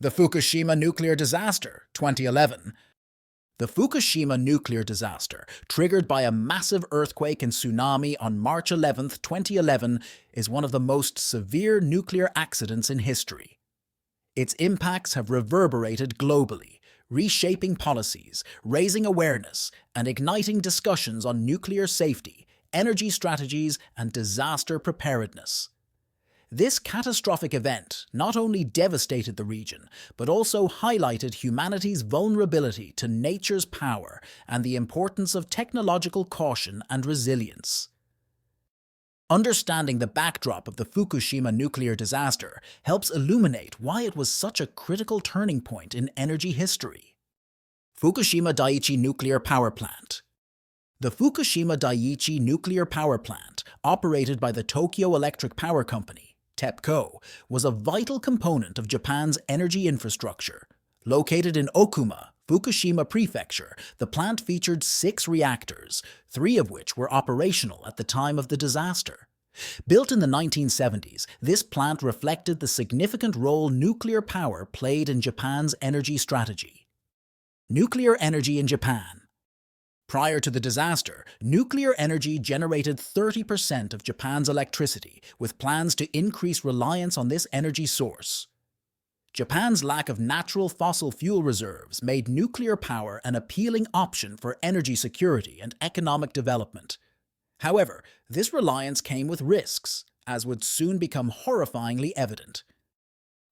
The Fukushima Nuclear Disaster, 2011. The Fukushima nuclear disaster, triggered by a massive earthquake and tsunami on March 11, 2011, is one of the most severe nuclear accidents in history. Its impacts have reverberated globally, reshaping policies, raising awareness, and igniting discussions on nuclear safety, energy strategies, and disaster preparedness. This catastrophic event not only devastated the region, but also highlighted humanity's vulnerability to nature's power and the importance of technological caution and resilience. Understanding the backdrop of the Fukushima nuclear disaster helps illuminate why it was such a critical turning point in energy history. Fukushima Daiichi Nuclear Power Plant. The Fukushima Daiichi Nuclear Power Plant, operated by the Tokyo Electric Power Company, TEPCO, was a vital component of Japan's energy infrastructure. Located in Okuma, Fukushima Prefecture, the plant featured 6 reactors, 3 of which were operational at the time of the disaster. Built in the 1970s, this plant reflected the significant role nuclear power played in Japan's energy strategy. Nuclear energy in Japan. Prior to the disaster, nuclear energy generated 30% of Japan's electricity, with plans to increase reliance on this energy source. Japan's lack of natural fossil fuel reserves made nuclear power an appealing option for energy security and economic development. However, this reliance came with risks, as would soon become horrifyingly evident.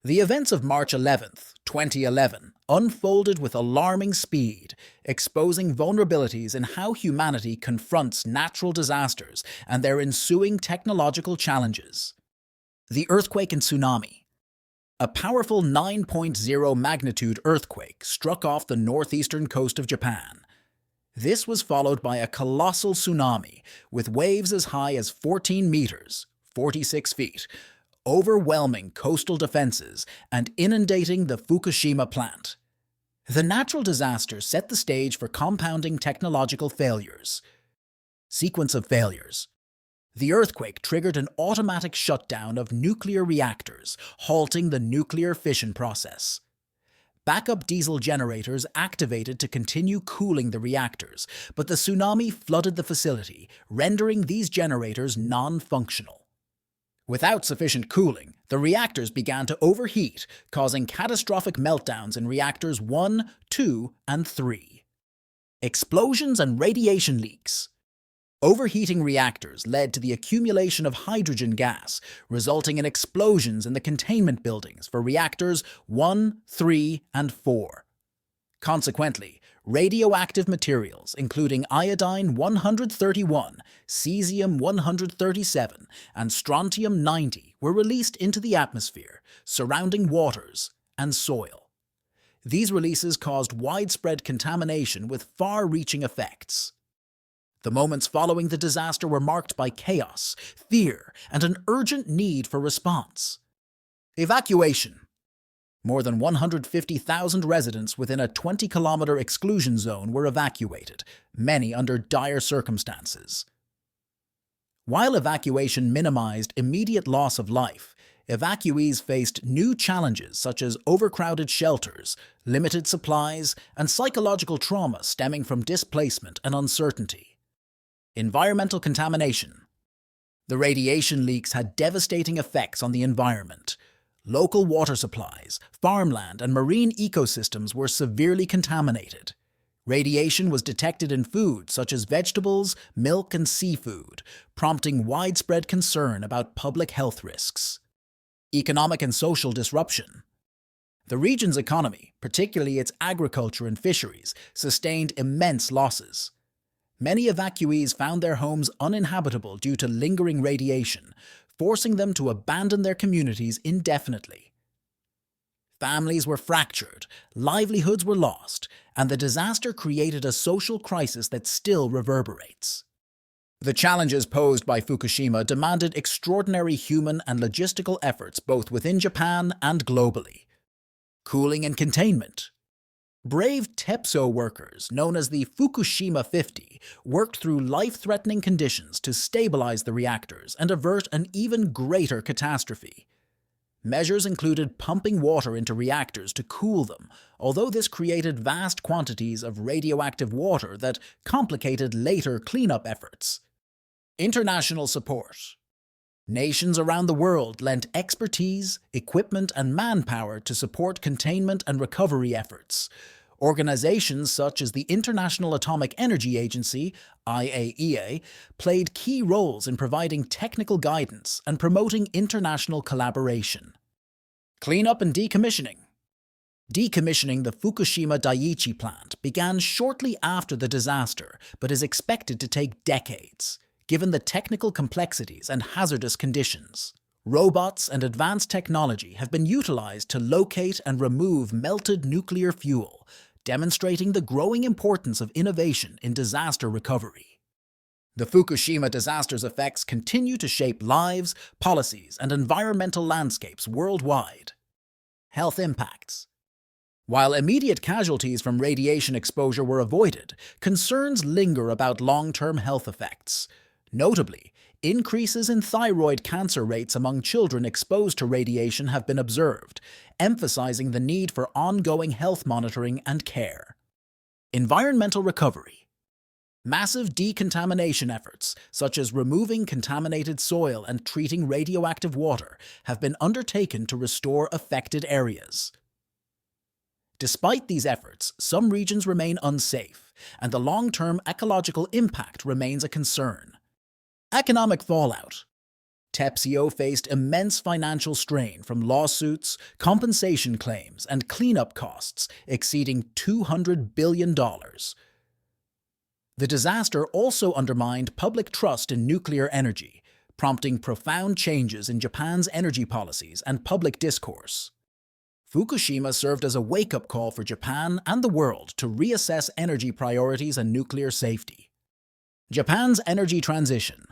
The events of March 11, 2011, unfolded with alarming speed, exposing vulnerabilities in how humanity confronts natural disasters and their ensuing technological challenges. The earthquake and tsunami. A powerful 9.0 magnitude earthquake struck off the northeastern coast of Japan. This was followed by a colossal tsunami, with waves as high as 14 meters, 46 feet, overwhelming coastal defenses and inundating the Fukushima plant. The natural disaster set the stage for compounding technological failures. Sequence of failures. The earthquake triggered an automatic shutdown of nuclear reactors, halting the nuclear fission process. Backup diesel generators activated to continue cooling the reactors, but the tsunami flooded the facility, rendering these generators non-functional. Without sufficient cooling, the reactors began to overheat, causing catastrophic meltdowns in reactors 1, 2, and 3. Explosions and radiation leaks. Overheating reactors led to the accumulation of hydrogen gas, resulting in explosions in the containment buildings for reactors 1, 3, and 4. Consequently, radioactive materials, including iodine-131, cesium-137, and strontium-90, were released into the atmosphere, surrounding waters and soil. These releases caused widespread contamination with far-reaching effects. The moments following the disaster were marked by chaos, fear, and an urgent need for response. Evacuation. More than 150,000 residents within a 20-kilometer exclusion zone were evacuated, many under dire circumstances. While evacuation minimized immediate loss of life, evacuees faced new challenges such as overcrowded shelters, limited supplies, and psychological trauma stemming from displacement and uncertainty. Environmental contamination. The radiation leaks had devastating effects on the environment. Local water supplies, farmland, and marine ecosystems were severely contaminated. Radiation was detected in foods such as vegetables, milk, and seafood, prompting widespread concern about public health risks. Economic and social disruption. The region's economy, particularly its agriculture and fisheries, sustained immense losses. Many evacuees found their homes uninhabitable due to lingering radiation, forcing them to abandon their communities indefinitely. Families were fractured, livelihoods were lost, and the disaster created a social crisis that still reverberates. The challenges posed by Fukushima demanded extraordinary human and logistical efforts both within Japan and globally. Cooling and containment. Brave TEPCO workers, known as the Fukushima 50, worked through life-threatening conditions to stabilize the reactors and avert an even greater catastrophe. Measures included pumping water into reactors to cool them, although this created vast quantities of radioactive water that complicated later cleanup efforts. International support. Nations around the world lent expertise, equipment, and manpower to support containment and recovery efforts. Organizations such as the International Atomic Energy Agency, IAEA, played key roles in providing technical guidance and promoting international collaboration. Cleanup and decommissioning. Decommissioning the Fukushima Daiichi plant began shortly after the disaster, but is expected to take decades, given the technical complexities and hazardous conditions. Robots and advanced technology have been utilized to locate and remove melted nuclear fuel, demonstrating the growing importance of innovation in disaster recovery. The Fukushima disaster's effects continue to shape lives, policies, and environmental landscapes worldwide. Health impacts. While immediate casualties from radiation exposure were avoided, concerns linger about long-term health effects. Notably, increases in thyroid cancer rates among children exposed to radiation have been observed, emphasizing the need for ongoing health monitoring and care. Environmental recovery. Massive decontamination efforts, such as removing contaminated soil and treating radioactive water, have been undertaken to restore affected areas. Despite these efforts, some regions remain unsafe, and the long-term ecological impact remains a concern. Economic fallout. TEPCO faced immense financial strain from lawsuits, compensation claims, and cleanup costs exceeding $200 billion. The disaster also undermined public trust in nuclear energy, prompting profound changes in Japan's energy policies and public discourse. Fukushima served as a wake-up call for Japan and the world to reassess energy priorities and nuclear safety. Japan's energy transition.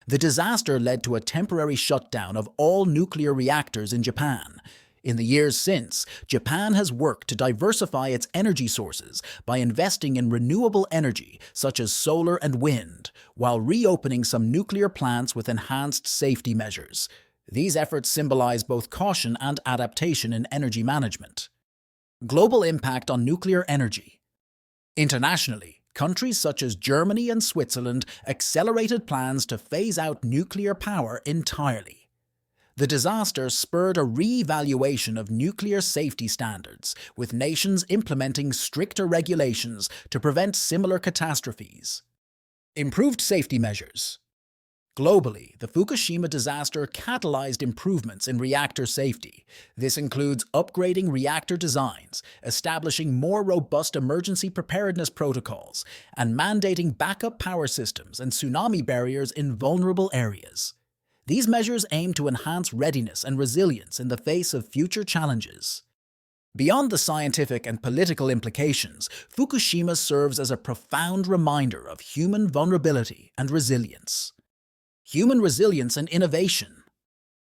The disaster led to a temporary shutdown of all nuclear reactors in Japan. In the years since, Japan has worked to diversify its energy sources by investing in renewable energy such as solar and wind, while reopening some nuclear plants with enhanced safety measures. These efforts symbolize both caution and adaptation in energy management. Global impact on nuclear energy. Internationally, countries such as Germany and Switzerland accelerated plans to phase out nuclear power entirely. The disaster spurred a re-evaluation of nuclear safety standards, with nations implementing stricter regulations to prevent similar catastrophes. Improved safety measures. Globally, the Fukushima disaster catalyzed improvements in reactor safety. This includes upgrading reactor designs, establishing more robust emergency preparedness protocols, and mandating backup power systems and tsunami barriers in vulnerable areas. These measures aim to enhance readiness and resilience in the face of future challenges. Beyond the scientific and political implications, Fukushima serves as a profound reminder of human vulnerability and resilience. Human resilience and innovation.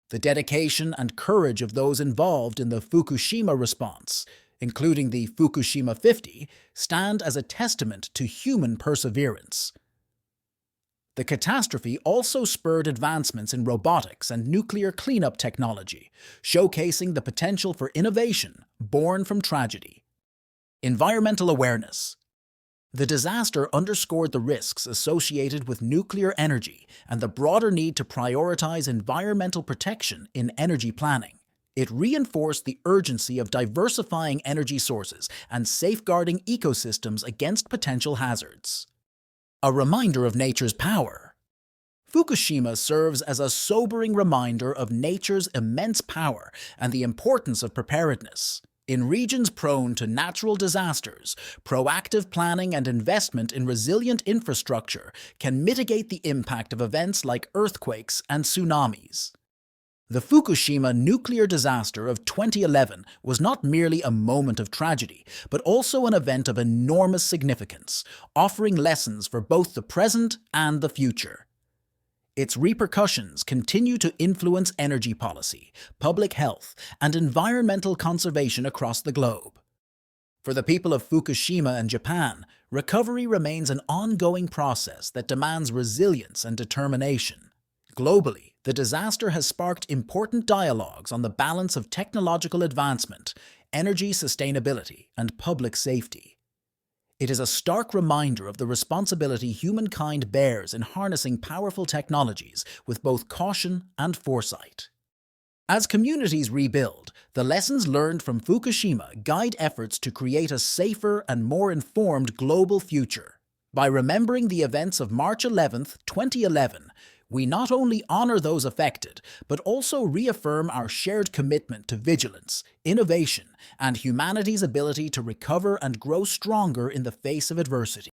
The dedication and courage of those involved in the Fukushima response, including the Fukushima 50, stand as a testament to human perseverance. The catastrophe also spurred advancements in robotics and nuclear cleanup technology, showcasing the potential for innovation born from tragedy. Environmental awareness. The disaster underscored the risks associated with nuclear energy and the broader need to prioritize environmental protection in energy planning. It reinforced the urgency of diversifying energy sources and safeguarding ecosystems against potential hazards. A reminder of nature's power. Fukushima serves as a sobering reminder of nature's immense power and the importance of preparedness. In regions prone to natural disasters, proactive planning and investment in resilient infrastructure can mitigate the impact of events like earthquakes and tsunamis. The Fukushima nuclear disaster of 2011 was not merely a moment of tragedy, but also an event of enormous significance, offering lessons for both the present and the future. Its repercussions continue to influence energy policy, public health, and environmental conservation across the globe. For the people of Fukushima and Japan, recovery remains an ongoing process that demands resilience and determination. Globally, The disaster has sparked important dialogues on the balance of technological advancement, energy sustainability, and public safety. It is a stark reminder of the responsibility humankind bears in harnessing powerful technologies with both caution and foresight. As communities rebuild, the lessons learned from Fukushima guide efforts to create a safer and more informed global future. By remembering the events of March 11, 2011, we not only honor those affected, but also reaffirm our shared commitment to vigilance, innovation, and humanity's ability to recover and grow stronger in the face of adversity.